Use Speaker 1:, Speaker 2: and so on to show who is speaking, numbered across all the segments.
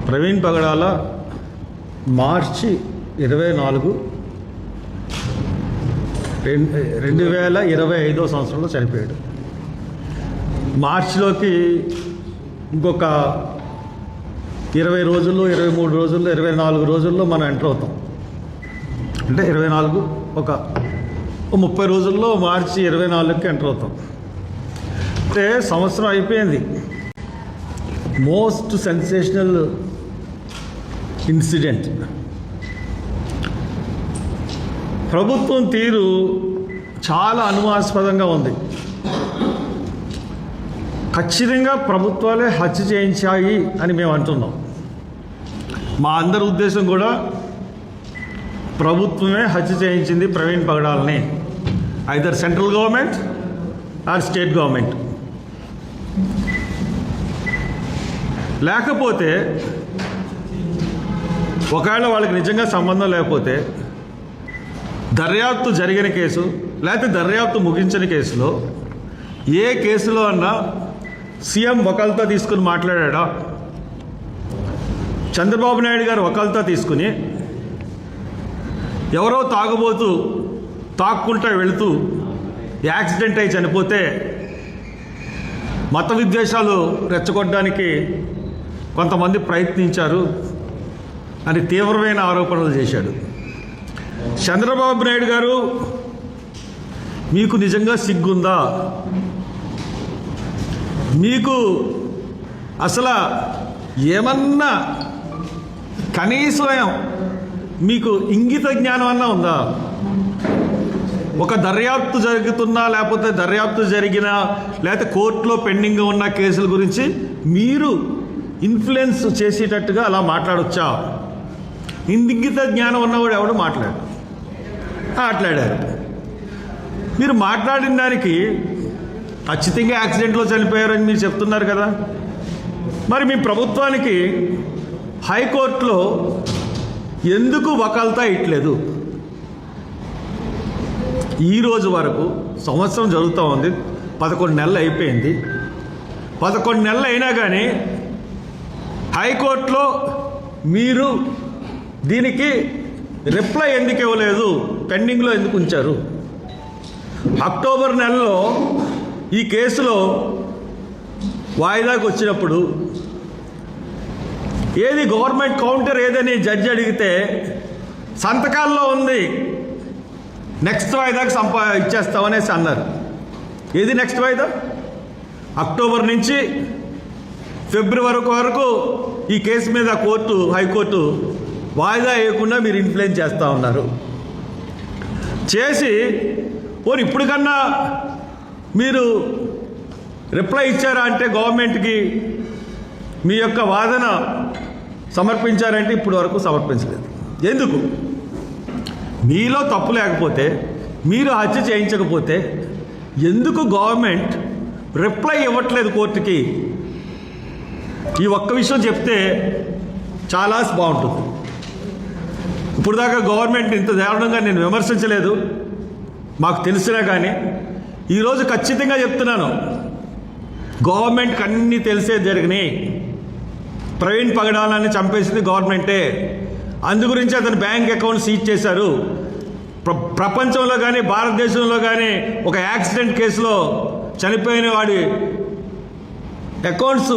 Speaker 1: ప్రవీణ్ పగడాల మార్చి 24, 2025 సంవత్సరంలో చనిపోయాడు. మార్చిలోకి ఇంకొక 20 రోజుల్లో, 23 రోజుల్లో, 24 రోజుల్లో మనం ఎంటర్ అవుతాం. అంటే 24 ఒక 30 రోజుల్లో మార్చి 24కి ఎంటర్ అవుతాం. అంటే సంవత్సరం అయిపోయింది. Most sensational incident. ప్రభుత్వం తీరు చాలా అనుమానాస్పదంగా ఉంది. ఖచ్చితంగా ప్రభుత్వాలే హత్య చేయించాయి అని మేము అంటున్నాం. మా అందరి ఉద్దేశం కూడా ప్రభుత్వమే హత్య చేయించింది ప్రవీణ్ పగడాలని, either central government or state government. లేకపోతే ఒకవేళ వాళ్ళకి నిజంగా సంబంధం లేకపోతే దర్యాప్తు జరిగిన కేసు లేకపోతే దర్యాప్తు ముగించిన కేసులో ఏ కేసులో అన్నా సీఎం వకాల్తా తీసుకుని మాట్లాడా? చంద్రబాబు నాయుడు గారు వకాల్తా తీసుకుని ఎవరో తాగుబోతూ తాక్కుంటూ వెళుతూ యాక్సిడెంట్ అయి చనిపోతే మత విద్వేషాలు రెచ్చగొట్టడానికి కొంతమంది ప్రయత్నించారు అని తీవ్రమైన ఆరోపణలు చేశాడు. చంద్రబాబు నాయుడు గారు, మీకు నిజంగా సిగ్గుందా? మీకు అసలు ఏమన్నా కనీసం మీకు ఇంగిత జ్ఞానం అన్నా ఉందా? ఒక దర్యాప్తు జరుగుతున్నా లేకపోతే దర్యాప్తు జరిగిన లేకపోతే కోర్టులో పెండింగ్ ఉన్న కేసుల గురించి మీరు ఇన్ఫ్లుయెన్స్ చేసేటట్టుగా అలా మాట్లాడొచ్చా? ఇంగిత జ్ఞానం ఉన్నవాడు ఎవడు మాట్లాడారు. మీరు మాట్లాడిన దానికి ఖచ్చితంగా యాక్సిడెంట్లో చనిపోయారని మీరు చెప్తున్నారు కదా. మరి మీ ప్రభుత్వానికి హైకోర్టులో ఎందుకు వకాల్తా ఇట్లేదు? ఈరోజు వరకు సంవత్సరం జరుగుతూ ఉంది, 11 నెలలు అయిపోయింది. 11 నెలలు అయినా కానీ హైకోర్టులో మీరు దీనికి రిప్లై ఎందుకు ఇవ్వలేదు? పెండింగ్లో ఎందుకు ఉంచారు? అక్టోబర్ నెలలో ఈ కేసులో వాయిదాకు వచ్చినప్పుడు ఏది గవర్నమెంట్ కౌంటర్ ఏదని జడ్జి అడిగితే సంతకాల్లో ఉంది నెక్స్ట్ వాయిదాకు ఇచ్చేస్తామనేసి అన్నారు. ఏది నెక్స్ట్ వాయిదా? అక్టోబర్ నుంచి ఫిబ్రవరి వరకు ఈ కేసు మీద హైకోర్టు వాయిదా వేయకుండా మీరు ఇన్ఫ్లుయెన్స్ చేస్తూ ఉన్నారు. చేసి ఇప్పుడు కన్నా మీరు రిప్లై ఇచ్చారా అంటే గవర్నమెంట్కి మీ యొక్క వాదన సమర్పించారంటే ఇప్పుడు వరకు సమర్పించలేదు. ఎందుకు? మీలో తప్పు లేకపోతే, మీరు హత్య చేయించకపోతే ఎందుకు గవర్నమెంట్ రిప్లై ఇవ్వట్లేదు కోర్టుకి? ఈ ఒక్క విషయం చెప్తే చాలా బాగుంటుంది. ఇప్పుడు దాకా గవర్నమెంట్ ఇంత దారుణంగా నేను విమర్శించలేదు, మాకు తెలిసినా కానీ ఈరోజు ఖచ్చితంగా చెప్తున్నాను, గవర్నమెంట్కి అన్నీ తెలిసే జరిగినాయి. ప్రవీణ్ పగడాలని చంపేసింది గవర్నమెంటే. అందుగురించి అతని బ్యాంక్ అకౌంట్ సీజ్ చేశారు. ప్రపంచంలో కానీ భారతదేశంలో కానీ ఒక యాక్సిడెంట్ కేసులో చనిపోయిన వాడి అకౌంట్స్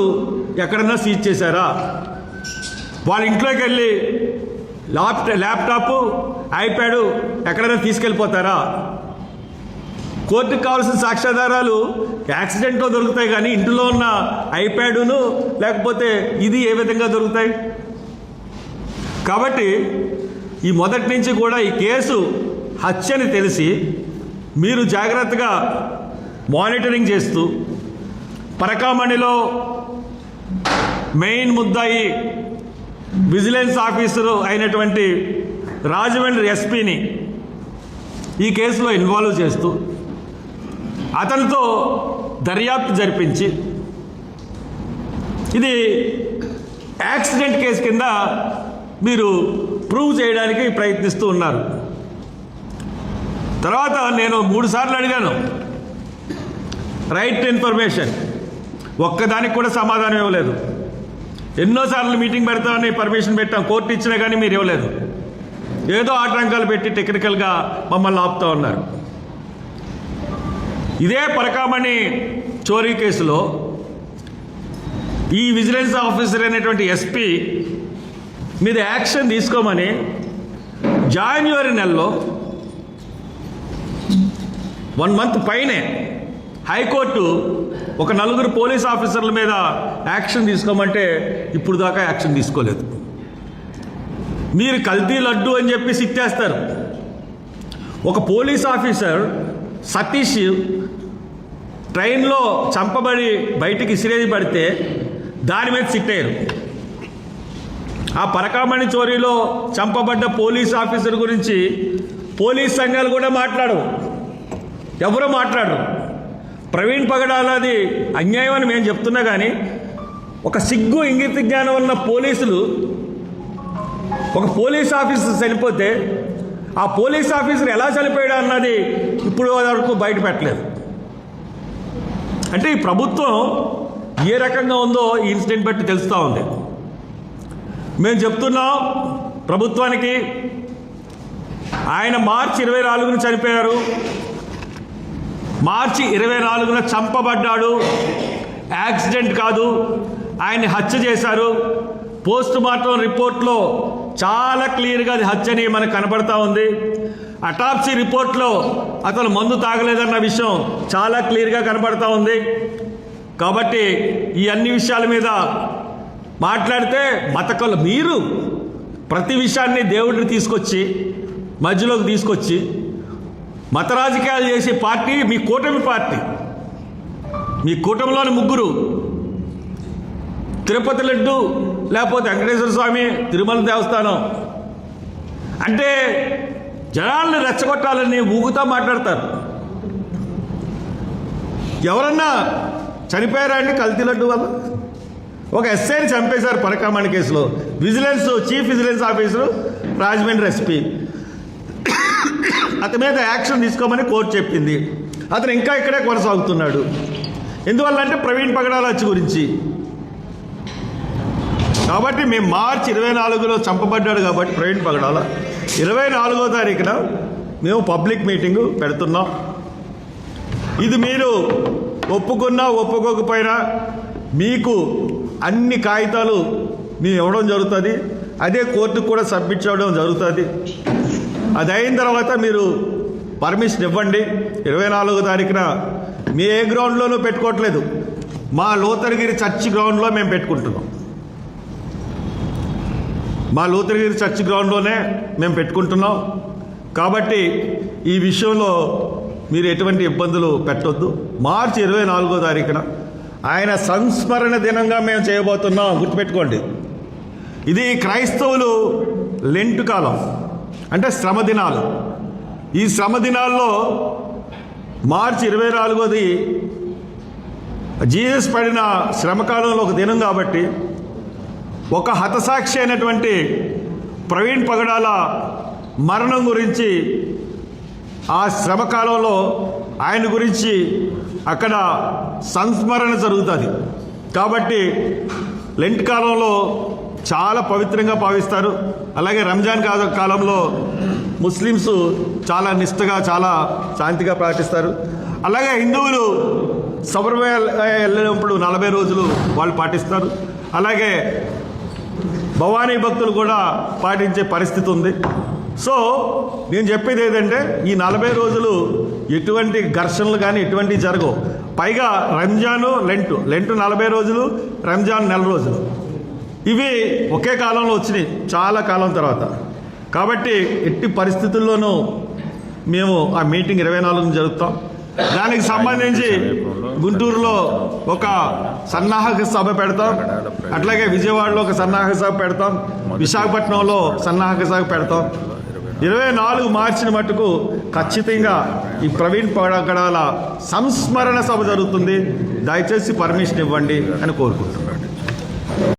Speaker 1: ఎక్కడన్నా సీజ్ చేశారా? వాళ్ళ ఇంట్లోకి వెళ్ళి ల్యాప్టాప్, ఐప్యాడ్ ఎక్కడైనా తీసుకెళ్ళిపోతారా? కోర్టుకు కావాల్సిన సాక్ష్యాధారాలు యాక్సిడెంట్లో దొరుకుతాయి, కానీ ఇంట్లో ఉన్న ఐప్యాడును లేకపోతే ఇది ఏ విధంగా దొరుకుతాయి? కాబట్టి ఈ మొదటి నుంచి కూడా ఈ కేసు హత్యని తెలిసి మీరు జాగ్రత్తగా మానిటరింగ్ చేస్తూ పరకామణిలో మెయిన్ ముద్దాయి విజిలెన్స్ ఆఫీసరు అయినటువంటి రాజమండ్రి ఎస్పీని ఈ కేసులో ఇన్వాల్వ్ చేస్తూ అతనితో దర్యాప్తు జరిపించి ఇది యాక్సిడెంట్ కేసు కింద మీరు ప్రూవ్ చేయడానికి ప్రయత్నిస్తూ ఉన్నారు. తర్వాత నేను 3 సార్లు అడిగాను రైట్ టు ఇన్ఫర్మేషన్, ఒక్కదానికి కూడా సమాధానం ఇవ్వలేదు. ఎన్నోసార్లు మీటింగ్ పెడతామని పర్మిషన్ పెట్టాం, కోర్టు ఇచ్చినా కానీ మీరు ఇవ్వలేదు. ఏదో ఆటంకాలు పెట్టి టెక్నికల్గా మమ్మల్ని ఆపుతూ ఉన్నారు. ఇదే పరకామణి చోరీ కేసులో ఈ విజిలెన్స్ ఆఫీసర్ అయినటువంటి ఎస్పీ మీద యాక్షన్ తీసుకోమని జనవరి నెలలో 1 month పైనే హైకోర్టు ఒక 4 పోలీస్ ఆఫీసర్ల మీద యాక్షన్ తీసుకోమంటే ఇప్పుడు దాకా యాక్షన్ తీసుకోలేదు. మీరు కల్తీ లడ్డు అని చెప్పి సిట్టేస్తారు. ఒక పోలీస్ ఆఫీసర్ సతీష్ ట్రైన్లో చంపబడి బయటికి ఇసిరేయబడితే దాని మీద సిట్టయ్యారు. ఆ పరకామణి చోరీలో చంపబడ్డ పోలీస్ ఆఫీసర్ గురించి పోలీస్ సంఘాలు కూడా మాట్లాడవు, ఎవరో మాట్లాడరు. ప్రవీణ్ పగడాలది అన్యాయం అని మేము చెప్తున్నా కానీ ఒక సిగ్గు ఇంగిత జ్ఞానం ఉన్న పోలీసులు ఒక పోలీస్ ఆఫీసర్ చనిపోతే ఆ పోలీస్ ఆఫీసర్ ఎలా చనిపోయాడు అన్నది ఇప్పుడు వరకు బయట పెట్టలేదు. అంటే ఈ ప్రభుత్వం ఏ రకంగా ఉందో ఈ ఇన్సిడెంట్ బట్టి తెలుస్తూ ఉంది. మేము చెప్తున్నాం ప్రభుత్వానికి, ఆయన మార్చి 24న చనిపోయారు, మార్చి 24న చంపబడ్డాడు, యాక్సిడెంట్ కాదు, ఆయన్ని హత్య చేశారు. పోస్ట్ మార్టం రిపోర్ట్లో చాలా క్లియర్గా అది హత్యని మనకు కనపడతా ఉంది. అటాప్సీ రిపోర్ట్లో అతను మందు తాగలేదన్న విషయం చాలా క్లియర్గా కనపడతా ఉంది. కాబట్టి ఈ అన్ని విషయాల మీద మాట్లాడితే మతకలు మీరు ప్రతి విషయాన్ని దేవుడిని తీసుకొచ్చి మధ్యలోకి తీసుకొచ్చి మత రాజకీయాలు చేసే పార్టీ మీ కూటమి పార్టీ. మీ కూటమిలోని 3 తిరుపతి లడ్డు, లేకపోతే వెంకటేశ్వర స్వామి, తిరుమల దేవస్థానం అంటే జనాల్ని రెచ్చగొట్టాలని ఊగుతా మాట్లాడతారు. ఎవరన్నా చనిపోయారా అండి కల్తీ లడ్డు వల్ల? ఒక ఎస్ఐని చంపేశారు పరకామణి కేసులో. Chief vigilance officer Rajahmundry SP అతని మీద యాక్షన్ తీసుకోమని కోర్టు చెప్పింది. అతను ఇంకా ఇక్కడే కొనసాగుతున్నాడు. ఎందువల్ల అంటే ప్రవీణ్ పగడాల హత్య గురించి. కాబట్టి మేము మార్చి 24లో చంపబడ్డాడు కాబట్టి ప్రవీణ్ పగడాల 24వ తారీఖున మేము పబ్లిక్ మీటింగు పెడుతున్నాం. ఇది మీరు ఒప్పుకున్నా ఒప్పుకోకపోయినా మీకు అన్ని కాగితాలు మేము ఇవ్వడం జరుగుతుంది. అదే కోర్టుకు కూడా సబ్మిట్ చేయడం జరుగుతుంది. అది అయిన తర్వాత మీరు పర్మిషన్ ఇవ్వండి. 24వ తారీఖున మీ ఏ గ్రౌండ్లోనూ పెట్టుకోవట్లేదు, మా లోతరగిరి చర్చ్ గ్రౌండ్లో మేము పెట్టుకుంటున్నాం. మా లోతరగిరి చర్చ్ గ్రౌండ్లోనే మేము పెట్టుకుంటున్నాం. కాబట్టి ఈ విషయంలో మీరు ఎటువంటి ఇబ్బందులు పెట్టొద్దు. మార్చి 24వ తారీఖున ఆయన సంస్మరణ దినంగా మేము చేయబోతున్నాం. గుర్తుపెట్టుకోండి, ఇది క్రైస్తవులు లెంట్ కాలం అంటే శ్రమ దినాలు. ఈ శ్రమ దినాల్లో మార్చి 24వది జీసస్ పడిన శ్రమకాలంలో ఒక దినం కాబట్టి ఒక హతసాక్షి అయినటువంటి ప్రవీణ్ పగడాల మరణం గురించి ఆ శ్రమకాలంలో ఆయన గురించి అక్కడ సంస్మరణ జరుగుతుంది. కాబట్టి లెంట్ కాలంలో చాలా పవిత్రంగా భావిస్తారు. అలాగే రంజాన్ కాలంలో ముస్లిమ్స్ చాలా నిష్ఠగా చాలా శాంతిగా పాటిస్తారు. అలాగే హిందువులు శబరిమల వెళ్ళినప్పుడు 40 రోజులు వాళ్ళు పాటిస్తారు. అలాగే భవానీ భక్తులు కూడా పాటించే పరిస్థితి ఉంది. సో నేను చెప్పేది ఏంటంటే ఈ 40 రోజులు ఎటువంటి ఘర్షణలు కానీ ఎటువంటి జరగవు. పైగా రంజాను లెంటు 40 రోజులు, రంజాన్ 1 రోజులు. ఇవి ఒకే కాలంలో వచ్చినాయి చాలా కాలం తర్వాత. కాబట్టి ఎట్టి పరిస్థితుల్లోనూ మేము ఆ మీటింగ్ 24న జరుపుతాం. దానికి సంబంధించి గుంటూరులో ఒక సన్నాహక సభ పెడతాం. అట్లాగే విజయవాడలో ఒక సన్నాహక సభ పెడతాం. విశాఖపట్నంలో సన్నాహక సభ పెడతాం. 24 మార్చిని మట్టుకు ఖచ్చితంగా ఈ ప్రవీణ్ పగడాల సంస్మరణ సభ జరుగుతుంది. దయచేసి పర్మిషన్ ఇవ్వండి అని కోరుకుంటున్నాను.